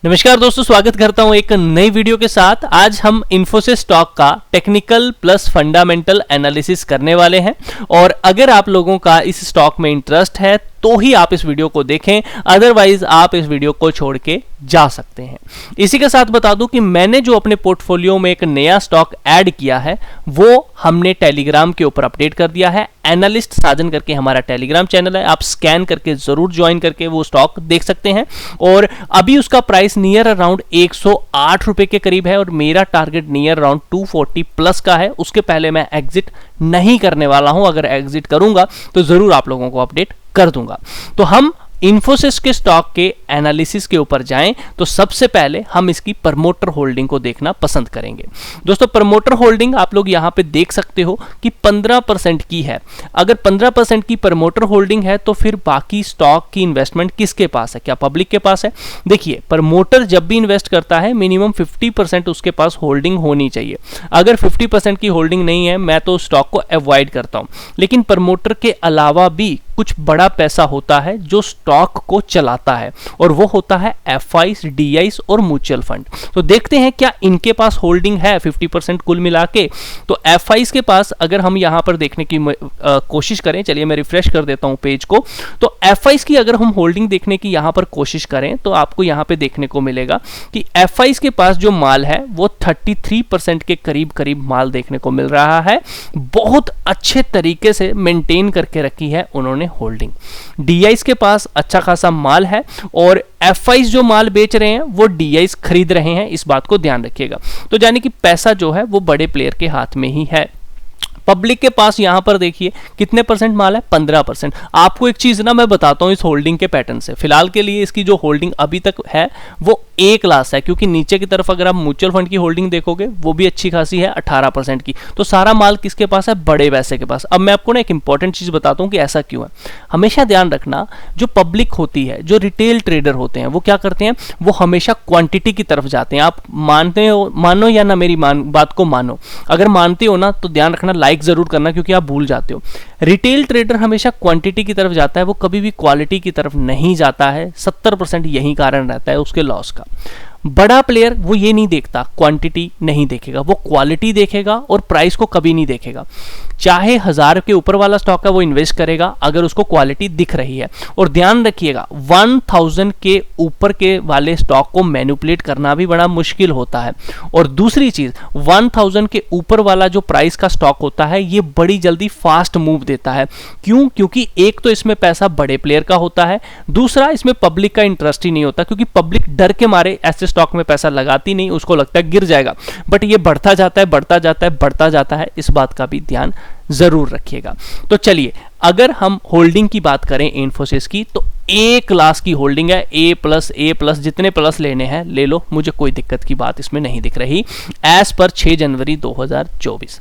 नमस्कार दोस्तों, स्वागत करता हूं एक नई वीडियो के साथ। आज हम इन्फोसिस स्टॉक का टेक्निकल प्लस फंडामेंटल एनालिसिस करने वाले हैं और अगर आप लोगों का इस स्टॉक में इंटरेस्ट है तो ही आप इस वीडियो को देखें, अदरवाइज आप इस वीडियो को छोड़ के जा सकते हैं। इसी के साथ बता दूं कि मैंने जो अपने पोर्टफोलियो में एक नया स्टॉक ऐड किया है वो हमने टेलीग्राम के ऊपर अपडेट कर दिया है। एनालिस्ट साजन करके हमारा टेलीग्राम चैनल है, आप स्कैन करके जरूर ज्वाइन करके वो स्टॉक देख सकते हैं। और अभी उसका प्राइस नियर अराउंड 108 रुपए के करीब है और मेरा टारगेट नियर अराउंड 240 प्लस का है। उसके पहले मैं एग्जिट नहीं करने वाला हूं, अगर एग्जिट करूंगा तो जरूर आप लोगों को अपडेट कर दूंगा। तो हम इन्फोसिस के स्टॉक के एनालिसिस के ऊपर जाएं तो सबसे पहले हम इसकी प्रमोटर होल्डिंग को देखना पसंद करेंगे। दोस्तों, प्रमोटर होल्डिंग आप लोग यहां पे देख सकते हो कि 15% की है। अगर 15% की प्रमोटर होल्डिंग है तो फिर बाकी स्टॉक की इन्वेस्टमेंट किसके पास है? क्या पब्लिक के पास है? देखिए, प्रमोटर जब भी इन्वेस्ट करता है मिनिमम 50% उसके पास होल्डिंग होनी चाहिए। अगर 50% की होल्डिंग नहीं है मैं तो स्टॉक को अवॉइड करता हूं। लेकिन प्रमोटर के अलावा भी कुछ बड़ा पैसा होता है जो स्टॉक को चलाता है और वो होता है एफआईज, डीआईज और म्यूचुअल फंड। तो देखते हैं क्या इनके पास होल्डिंग है 50% कुल मिला के। तो एफआईज के पास अगर हम यहां पर देखने की कोशिश करें, चलिए मैं रिफ्रेश कर देता हूं पेज को। तो एफआईज की अगर हम होल्डिंग देखने की यहां पर कोशिश करें तो आपको यहां पे देखने को मिलेगा कि एफआईज के पास जो माल है वो 33% के करीब करीब माल देखने को मिल रहा है। बहुत अच्छे तरीके से मेंटेन करके रखी है उन्होंने होल्डिंग। डीआईज के पास अच्छा खासा माल है और एफआईज जो माल बेच रहे हैं वो डीआईज खरीद रहे हैं, इस बात को ध्यान रखिएगा। तो यानी कि पैसा जो है वो बड़े प्लेयर के हाथ में ही है। पब्लिक के पास यहां पर देखिए कितने परसेंट माल है? 15%। आपको एक चीज ना मैं बताता हूं इस होल्डिंग के पैटर्न से। फिलहाल के लिए इसकी जो होल्डिंग अभी तक है वो ए क्लास है, क्योंकि नीचे की तरफ अगर आप म्यूचुअल फंड की होल्डिंग देखोगे वो भी अच्छी खासी है 18% की। तो सारा माल किसके पास है? बड़े पैसे के पास। अब मैं आपको ना एक इंपॉर्टेंट चीज बताता हूं कि ऐसा क्यों है। हमेशा ध्यान रखना, जो पब्लिक होती है, जो रिटेल ट्रेडर होते हैं, वो क्या करते हैं? वो हमेशा क्वांटिटी की तरफ जाते हैं। आप मानते हो, मानो या ना मेरी बात को मानो, अगर मानते हो ना तो ध्यान रखना, लाइक जरूर करना क्योंकि आप भूल जाते हो। रिटेल ट्रेडर हमेशा क्वांटिटी की तरफ जाता है, वो कभी भी क्वालिटी की तरफ नहीं जाता है। 70% यही कारण रहता है उसके लॉस का। बड़ा प्लेयर वो ये नहीं देखता, क्वांटिटी नहीं देखेगा, वो क्वालिटी देखेगा और प्राइस को कभी नहीं देखेगा। चाहे 1000 के ऊपर वाला स्टॉक है वो इन्वेस्ट करेगा अगर उसको क्वालिटी दिख रही है। और ध्यान रखिएगा 1000 के ऊपर के वाले स्टॉक को मैनिपुलेट करना भी बड़ा मुश्किल होता है। और दूसरी चीज, 1000 के ऊपर वाला जो प्राइस का स्टॉक होता है ये बड़ी जल्दी फास्ट मूव देता है। क्यों? क्योंकि एक तो इसमें पैसा बड़े प्लेयर का होता है, दूसरा इसमें पब्लिक का इंटरेस्ट ही नहीं होता, क्योंकि पब्लिक डर के मारे ऐसे स्टॉक में पैसा लगाती नहीं, उसको लगता है गिर जाएगा। बट ये बढ़ता जाता है, बढ़ता जाता है, बढ़ता जाता है। इस बात का भी ध्यान जरूर रखिएगा। तो चलिए, अगर हम होल्डिंग की बात करें इन्फोसिस की, तो ए क्लास की होल्डिंग है। ए प्लस जितने प्लस लेने हैं ले लो, मुझे कोई दिक्कत की बात इसमें नहीं दिख रही एज पर 6 जनवरी 2024।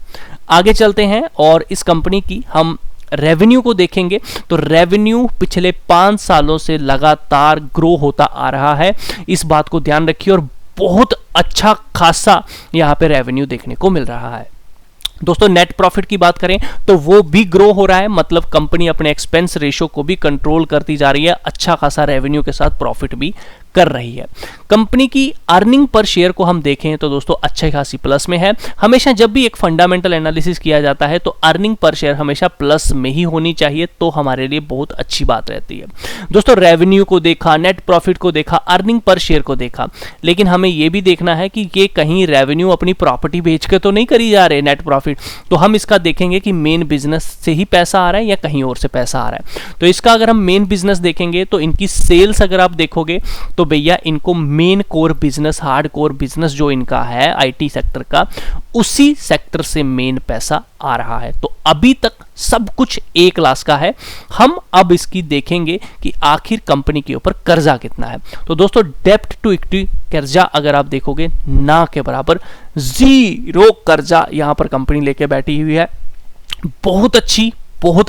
आगे चलते हैं और इस कंपनी की हम रेवेन्यू को देखेंगे तो रेवेन्यू पिछले 5 सालों से लगातार ग्रो होता आ रहा है, इस बात को ध्यान रखिए। और बहुत अच्छा खासा यहां पे रेवेन्यू देखने को मिल रहा है। दोस्तों, नेट प्रॉफिट की बात करें तो वो भी ग्रो हो रहा है, मतलब कंपनी अपने एक्सपेंस रेशियो को भी कंट्रोल करती जा रही है, अच्छा खासा रेवेन्यू के साथ प्रॉफिट भी कर रही है। कंपनी की अर्निंग पर शेयर को हम देखें तो दोस्तों अच्छी खासी प्लस में है। हमेशा जब भी एक फंडामेंटल एनालिसिस किया जाता है तो अर्निंग पर शेयर हमेशा प्लस में ही होनी चाहिए, तो हमारे लिए बहुत अच्छी बात रहती है। दोस्तों, रेवेन्यू को देखा, नेट प्रॉफिट को देखा, अर्निंग पर शेयर को देखा, लेकिन हमें यह भी देखना है कि ये कहीं रेवेन्यू अपनी प्रॉपर्टी बेच के तो नहीं करी जा रहे नेट प्रॉफिट। तो हम इसका देखेंगे कि मेन बिजनेस से ही पैसा आ रहा है या कहीं और से पैसा आ रहा है। तो इसका अगर हम मेन बिजनेस देखेंगे तो इनकी सेल्स अगर आप देखोगे तो भैया इनको main core business, hard core business जो इनका है आईटी सेक्टर का, उसी सेक्टर से मेन पैसा आ रहा है। तो अभी तक सब कुछ ए क्लास का है। हम अब इसकी देखेंगे कि आखिर कंपनी के ऊपर कर्जा कितना है। तो दोस्तों, डेब्ट टू इक्विटी कर्जा अगर आप देखोगे ना के बराबर, जीरो कर्जा यहां पर कंपनी लेके बैठी हुई है। बहुत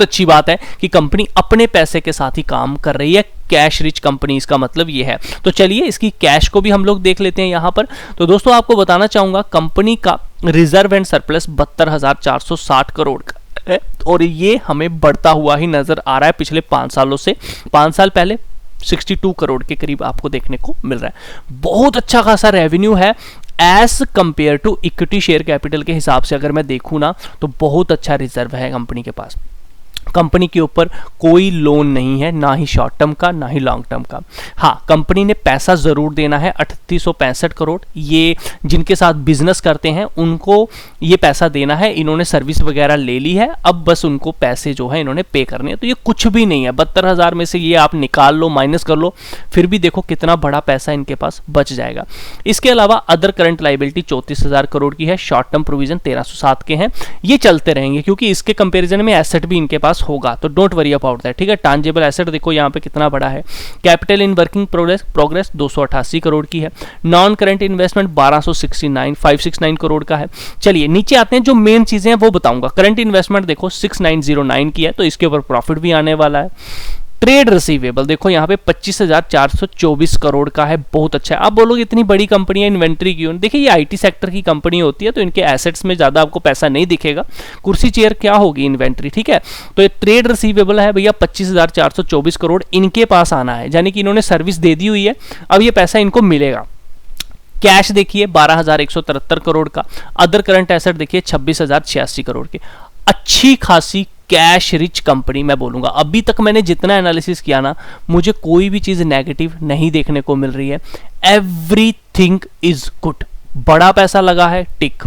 अच्छी बात है कि कंपनी अपने पैसे के साथ ही काम कर रही है। कैश रिच कंपनी, इसका मतलब ये है। तो चलिए इसकी कैश को भी हम लोग देख लेते हैं यहां पर। तो दोस्तों, आपको बताना चाहूंगा कंपनी का रिजर्व एंड सरप्लस 72,460 करोड़ का है और ये हमें बढ़ता हुआ ही नजर आ रहा है पिछले 5 सालों से। 5 साल पहले 62 करोड़ के करीब आपको देखने को मिल रहा है। बहुत अच्छा खासा रेवेन्यू है as compare to equity share capital के हिसाब से अगर मैं देखूं ना, तो बहुत अच्छा रिजर्व है कंपनी के पास। कंपनी के ऊपर कोई लोन नहीं है, ना ही शॉर्ट टर्म का ना ही लॉन्ग टर्म का। हाँ, कंपनी ने पैसा जरूर देना है 3865 करोड़, ये जिनके साथ बिजनेस करते हैं उनको ये पैसा देना है। इन्होंने सर्विस वगैरह ले ली है, अब बस उनको पैसे जो है इन्होंने पे करने हैं। तो ये कुछ भी नहीं है, 72,000 में से ये आप निकाल लो, माइनस कर लो, फिर भी देखो कितना बड़ा पैसा इनके पास बच जाएगा। इसके अलावा अदर करंट लाइबिलिटी 34,000 करोड़ की है, शॉर्ट टर्म प्रोविजन 1307 के हैं। ये चलते रहेंगे क्योंकि इसके कंपेरिजन में एसेट भी इनके पास होगा, तो डोंट वरी अबाउट दैट, ठीक है। ट्रांजिबल एसेट देखो यहाँ पे कितना बड़ा है। Capital in working progress 288 crore की है। नॉन करंट इन्वेस्टमेंट 569 करोड़ का है। चलिए नीचे आते हैं, जो मेन चीजें हैं वो बताऊंगा। करंट इन्वेस्टमेंट देखो 6909 की है, तो इसके ऊपर प्रॉफिट भी आने वाला है। ट्रेड रिसीवेबल देखो यहाँ पे 25,424 करोड़ का है, बहुत अच्छा है। आप बोलोगे इतनी बड़ी कंपनी है, इन्वेंट्री क्यों? देखिए ये आईटी सेक्टर की कंपनी होती है, तो इनके एसेट्स में ज्यादा आपको पैसा नहीं दिखेगा। कुर्सी चेयर क्या होगी, इन्वेंट्री, ठीक है। तो ये ट्रेड रिसीवेबल है भैया 25,424 करोड़ इनके पास आना है, यानी कि इन्होंने सर्विस दे दी हुई है, अब ये पैसा इनको मिलेगा। कैश देखिए 12,173 करोड़ का। अदर करंट एसेट देखिए 26,086 करोड़ के। अच्छी खासी कैश रिच कंपनी मैं बोलूंगा। अभी तक मैंने जितना एनालिसिस किया ना, मुझे कोई भी चीज नेगेटिव नहीं देखने को मिल रही है। Everything is good. बड़ा पैसा लगा है, टिक।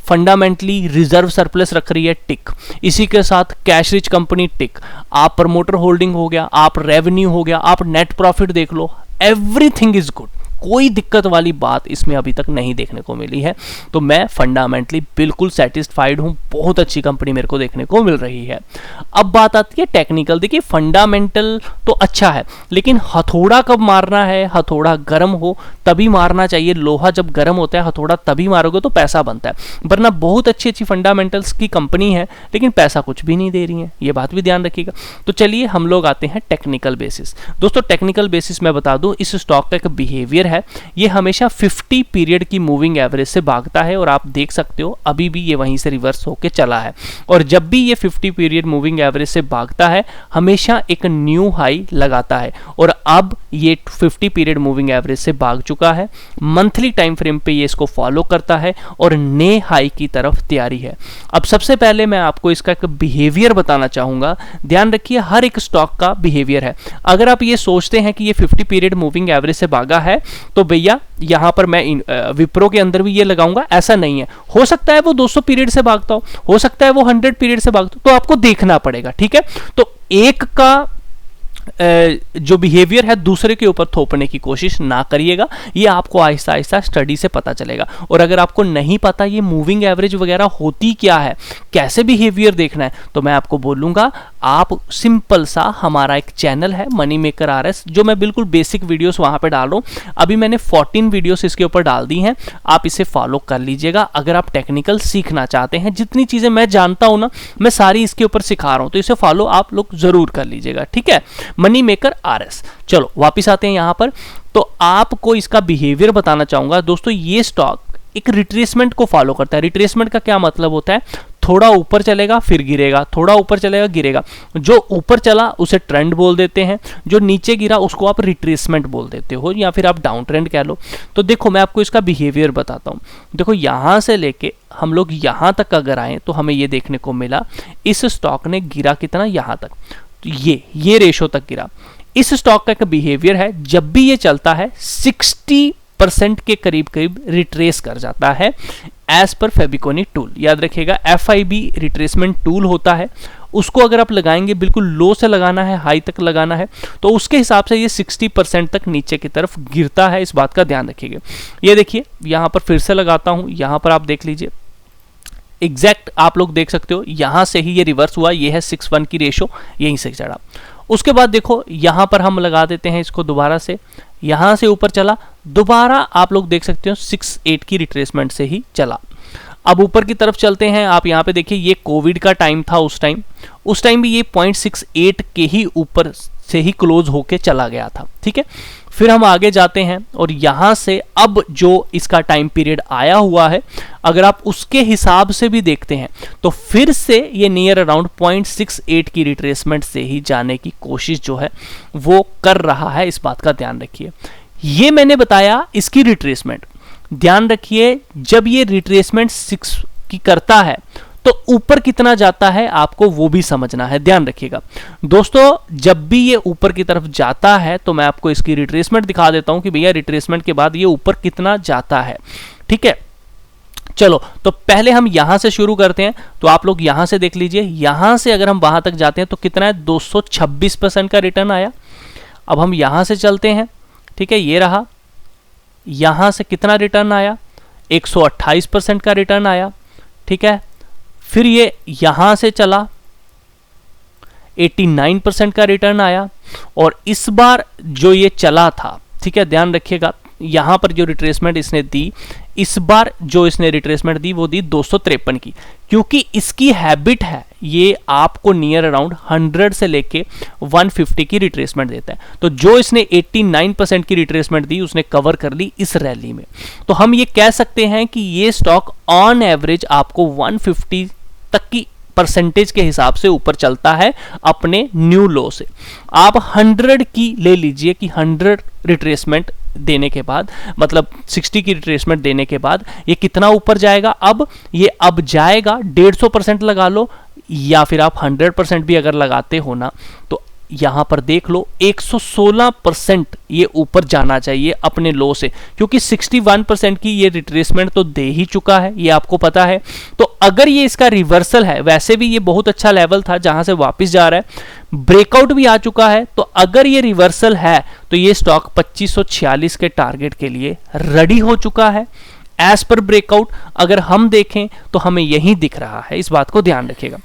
फंडामेंटली रिजर्व सरप्लस रख रही है, टिक। इसी के साथ कैश रिच कंपनी, टिक। आप प्रमोटर होल्डिंग हो गया, आप रेवेन्यू हो गया, आप नेट प्रॉफिट देख लो, एवरीथिंग इज गुड। कोई दिक्कत वाली बात इसमें अभी तक नहीं देखने को मिली है, तो मैं फंडामेंटली बिल्कुल सेटिस्फाइड हूं। बहुत अच्छी कंपनी मेरे को देखने को मिल रही है। अब बात आती है टेक्निकल। देखिए फंडामेंटल तो अच्छा है, लेकिन हथौड़ा कब मारना है, हथौड़ा गर्म हो तभी मारना चाहिए। लोहा जब गर्म होता है, हथौड़ा तभी मारोगे तो पैसा बनता है, वरना बहुत अच्छी अच्छी फंडामेंटल्स की कंपनी है लेकिन पैसा कुछ भी नहीं दे रही है, ये बात भी ध्यान रखिएगा। तो चलिए हम लोग आते हैं टेक्निकल बेसिस। दोस्तों टेक्निकल बेसिस मैं बता दूं, इस स्टॉक का एक बिहेवियर है, ये हमेशा 50 पीरियड की मूविंग एवरेज से भागता है, और आप देख सकते हो अभी भी ये वहीं से रिवर्स होके चला है। और जब भी ये 50 पीरियड मूविंग एवरेज से भागता है, हमेशा एक न्यू हाई लगाता है, और अब ये 50 पीरियड मूविंग एवरेज से भाग चुका है। मंथली टाइम फ्रेम पे ये इसको फॉलो करता है और नए हाई की तरफ तैयारी है। अब सबसे पहले मैं आपको इसका एक बिहेवियर बताना चाहूंगा। ध्यान रखिए हर एक स्टॉक का बिहेवियर है। अगर आप ये सोचते हैं कि ये 50 पीरियड मूविंग एवरेज से भागा है तो भैया यहां पर मैं विप्रो के अंदर भी ये लगाऊंगा, ऐसा नहीं है। हो सकता है वो 200 पीरियड से भागता हो सकता है वो 100 पीरियड से भागता हो, तो आपको देखना पड़ेगा, ठीक है। तो एक का जो बिहेवियर है दूसरे के ऊपर थोपने की कोशिश ना करिएगा, ये आपको आहिस्ता आहिस्ता स्टडी से पता चलेगा। और अगर आपको नहीं पता ये मूविंग एवरेज वगैरह होती क्या है, कैसे बिहेवियर देखना है, तो मैं आपको बोलूंगा आप सिंपल सा हमारा एक चैनल है मनी मेकर आरएस, जो मैं बिल्कुल बेसिक वीडियोस वहां पे डाल रहा हूं। अभी मैंने 14 वीडियोस इसके ऊपर डाल दी हैं, आप इसे फॉलो कर लीजिएगा। अगर आप टेक्निकल सीखना चाहते हैं, जितनी चीजें मैं जानता हूं ना, मैं सारी इसके ऊपर सिखा रहा हूं, तो इसे फॉलो आप लोग जरूर कर लीजिएगा, ठीक है। Money maker RS. चलो वापिस आते हैं यहां पर। तो आपको इसका बिहेवियर बताना चाहूंगा दोस्तों। ये स्टॉक एक रिट्रेसमेंट को फॉलो करता है। रिट्रेसमेंट का क्या मतलब होता है, थोड़ा ऊपर चलेगा फिर गिरेगा, थोड़ा ऊपर चलेगा गिरेगा। जो ऊपर चला उसे ट्रेंड बोल देते हैं, जो नीचे गिरा उसको आप रिट्रेसमेंट बोल देते हो, या फिर आप डाउन ट्रेंड कह लो। तो देखो मैं आपको इसका बिहेवियर बताता हूं। देखो यहां से लेके हम लोग यहां तक अगर आए तो हमें ये देखने को मिला, इस स्टॉक ने गिरा कितना, यहां तक, तो ये रेशो तक गिरा। इस स्टॉक का एक बिहेवियर है, जब भी ये चलता है 60% के करीब करीब रिट्रेस कर जाता है एज पर फेबिकोनी टूल। याद रखिएगा FIB रिट्रेसमेंट टूल होता है, उसको अगर आप लगाएंगे बिल्कुल लो से लगाना है, हाई तक लगाना है, तो उसके हिसाब से ये 60% तक नीचे की तरफ गिरता है। इस बात का ध्यान रखिएगा। ये देखिए यहां पर फिर से लगाता हूं, यहां पर आप देख लीजिए एग्जैक्ट आप लोग देख सकते हो, यहां से ही ये रिवर्स हुआ। ये है 6:1 की रेशो, यहीं से चढ़ा। उसके बाद देखो यहां पर हम लगा देते हैं इसको दोबारा से, यहां से ऊपर चला, दोबारा आप लोग देख सकते हो 6.8 की रिट्रेसमेंट से ही चला। अब ऊपर की तरफ चलते हैं। आप यहां पे देखिए ये कोविड का टाइम था, उस टाइम भी ये 0.68 के ही ऊपर से ही क्लोज होके चला गया था, ठीक है। फिर हम आगे जाते हैं और यहां से अब जो इसका टाइम पीरियड आया हुआ है, अगर आप उसके हिसाब से भी देखते हैं तो फिर से ये नियर अराउंड 0.68 की रिट्रेसमेंट से ही जाने की कोशिश जो है वो कर रहा है। इस बात का ध्यान रखिए। ये मैंने बताया इसकी रिट्रेसमेंट। ध्यान रखिए, जब ये रिट्रेसमेंट 6 की करता है तो ऊपर कितना जाता है आपको वो भी समझना है। ध्यान रखिएगा दोस्तों, जब भी ये ऊपर की तरफ जाता है तो मैं आपको इसकी रिट्रेसमेंट दिखा देता हूं कि भैया रिट्रेसमेंट के बाद ये ऊपर कितना जाता है। ठीक है, चलो तो पहले हम यहां से शुरू करते हैं। तो आप लोग यहां से देख लीजिए, यहां से अगर हम वहां तक जाते हैं तो कितना है, 226% का रिटर्न आया। अब हम यहां से चलते हैं, ठीक है, ये रहा, यहां से कितना रिटर्न आया, 128% का रिटर्न आया। ठीक है, फिर ये यहां से चला, 89% का रिटर्न आया। और इस बार जो ये चला था, ठीक है, ध्यान रखिएगा, यहां पर जो रिट्रेसमेंट इसने दी, इस बार जो इसने रिट्रेसमेंट दी वो दी 253 की, क्योंकि इसकी हैबिट है ये आपको नियर अराउंड 100 से लेके 150 की रिट्रेसमेंट देता है। तो जो इसने 89% की रिट्रेसमेंट दी उसने कवर कर ली इस रैली में। तो हम ये कह सकते हैं कि ये स्टॉक ऑन एवरेज आपको 150 तक की परसेंटेज के हिसाब से ऊपर चलता है अपने न्यू लो से। आप 100 की ले लीजिए कि 100 रिट्रेसमेंट देने के बाद, मतलब 60 की रिट्रेसमेंट देने के बाद ये कितना ऊपर जाएगा। अब ये अब जाएगा 150% लगा लो, या फिर आप 100% भी अगर लगाते हो ना तो यहां पर देख लो 116% ये ऊपर जाना चाहिए अपने लो से, क्योंकि 61% की ये रिट्रेसमेंट तो दे ही चुका है, ये आपको पता है। तो अगर ये इसका रिवर्सल है, वैसे भी ये बहुत अच्छा लेवल था जहां से वापस जा रहा है, ब्रेकआउट भी आ चुका है, तो अगर ये रिवर्सल है तो ये स्टॉक 2546 के टारगेट के लिए रेडी हो चुका है। एज पर ब्रेकआउट अगर हम देखें तो हमें यही दिख रहा है, इस बात को ध्यान रखिएगा।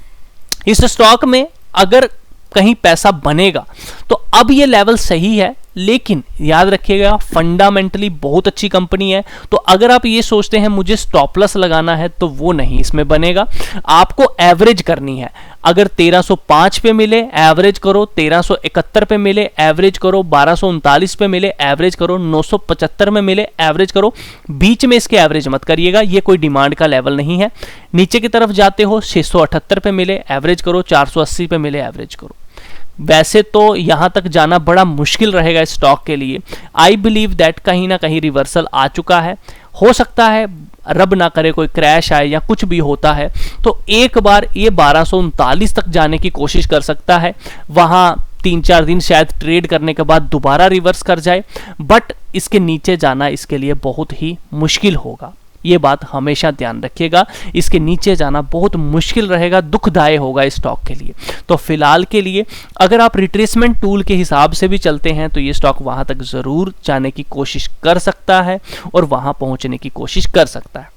इस स्टॉक में अगर कहीं पैसा बनेगा तो अब ये लेवल सही है, लेकिन याद रखिएगा फंडामेंटली बहुत अच्छी कंपनी है। तो अगर आप ये सोचते हैं मुझे स्टॉप लॉस लगाना है तो वो नहीं इसमें बनेगा, आपको एवरेज करनी है। अगर 1305 पे मिले एवरेज करो, 1371 पे मिले एवरेज करो, 1239 पे मिले एवरेज करो, 975 में मिले एवरेज करो, बीच में इसके एवरेज मत करिएगा, ये कोई डिमांड का लेवल नहीं है। नीचे की तरफ जाते हो 678 पे मिले एवरेज करो, 480 पे मिले एवरेज करो। वैसे तो यहां तक जाना बड़ा मुश्किल रहेगा इस स्टॉक के लिए। आई बिलीव दैट कहीं ना कहीं रिवर्सल आ चुका है। हो सकता है रब ना करे कोई क्रैश आए या कुछ भी होता है तो एक बार ये 1239 तक जाने की कोशिश कर सकता है, वहां 3-4 दिन शायद ट्रेड करने के बाद दोबारा रिवर्स कर जाए, बट इसके नीचे जाना इसके लिए बहुत ही मुश्किल होगा। ये बात हमेशा ध्यान रखिएगा, इसके नीचे जाना बहुत मुश्किल रहेगा, दुखदायक होगा इस स्टॉक के लिए। तो फिलहाल के लिए अगर आप रिट्रेसमेंट टूल के हिसाब से भी चलते हैं तो ये स्टॉक वहां तक जरूर जाने की कोशिश कर सकता है और वहां पहुंचने की कोशिश कर सकता है।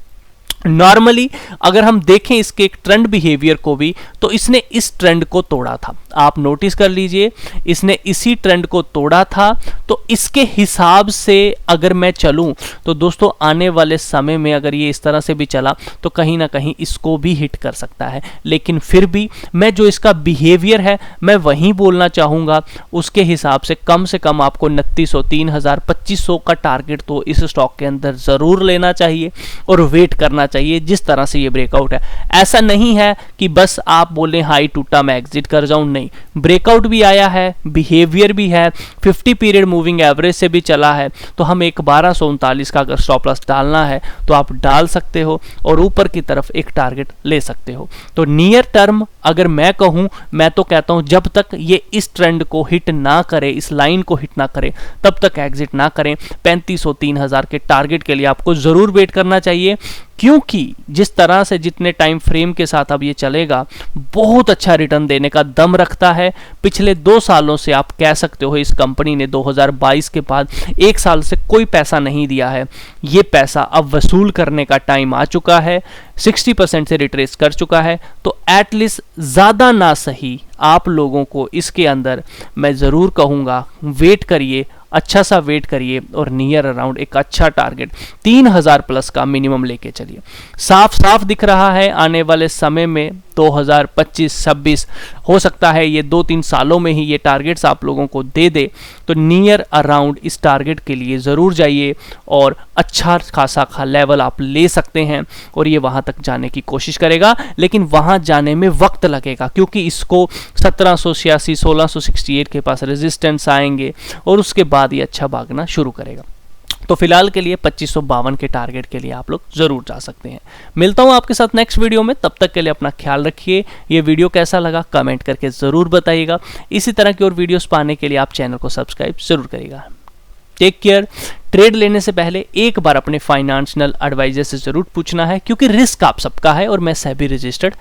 नॉर्मली अगर हम देखें इसके एक ट्रेंड बिहेवियर को भी, तो इसने इस ट्रेंड को तोड़ा था, आप नोटिस कर लीजिए, इसने इसी ट्रेंड को तोड़ा था। तो इसके हिसाब से अगर मैं चलूं तो दोस्तों आने वाले समय में अगर ये इस तरह से भी चला तो कहीं ना कहीं इसको भी हिट कर सकता है। लेकिन फिर भी मैं जो इसका बिहेवियर है मैं वही बोलना चाहूंगा, उसके हिसाब से कम आपको 2900, 3000, 2500 का टारगेट तो इस स्टॉक के अंदर जरूर लेना चाहिए और वेट करना चाहिए जिस तरह से ये ब्रेकआउट है। ऐसा नहीं है कि बस आप बोलें हाई टूटा मैं एग्जिट कर जाऊं, नहीं, ब्रेकआउट भी आया है, बिहेवियर भी है, 50 पीरियड मूविंग एवरेज से भी चला है। तो हम एक 1239 का अगर स्टॉप लॉस डालना है तो आप डाल सकते हो और ऊपर की तरफ एक टारगेट ले सकते हो। तो नियर टर्म अगर मैं कहूं, मैं तो कहता हूं जब तक ये इस ट्रेंड को हिट ना करे, इस लाइन को हिट ना करे, तब तक एग्जिट ना करें। 3500, 3000 के टारगेट के लिए आपको जरूर वेट करना चाहिए, क्योंकि जिस तरह से जितने टाइम फ्रेम के साथ अब ये चलेगा बहुत अच्छा रिटर्न देने का दम रखता है। पिछले 2 सालों से आप कह सकते हो इस कंपनी ने 2022 के बाद 1 साल से कोई पैसा नहीं दिया है, ये पैसा अब वसूल करने का टाइम आ चुका है, 60% से रिट्रेस कर चुका है। तो एटलीस्ट ज़्यादा ना सही आप लोगों को इसके अंदर मैं ज़रूर कहूँगा वेट करिए, अच्छा सा वेट करिए और नियर अराउंड एक अच्छा टारगेट 3000 प्लस का मिनिमम लेके चलिए। साफ साफ दिख रहा है आने वाले समय में 2025-26 हो सकता है ये 2-3 सालों में ही ये टारगेट्स आप लोगों को दे दे, तो नियर अराउंड इस टारगेट के लिए ज़रूर जाइए और अच्छा खासा लेवल आप ले सकते हैं और ये वहाँ तक जाने की कोशिश करेगा। लेकिन वहाँ जाने में वक्त लगेगा क्योंकि इसको 1786 1668 के पास रेजिस्टेंस आएंगे और उसके बाद ये अच्छा भागना शुरू करेगा। तो फिलहाल के लिए 2552 के टारगेट के लिए आप लोग जरूर जा सकते हैं। मिलता हूं आपके साथ नेक्स्ट वीडियो में, तब तक के लिए अपना ख्याल रखिए। ये वीडियो कैसा लगा कमेंट करके जरूर बताइएगा। इसी तरह की और वीडियोस पाने के लिए आप चैनल को सब्सक्राइब जरूर करिएगा। Take care. ट्रेड लेने से पहले एक बार अपने फाइनेंशियल एडवाइजर से जरूर पूछना है क्योंकि रिस्क आप सबका है और मैं सेबी रजिस्टर्ड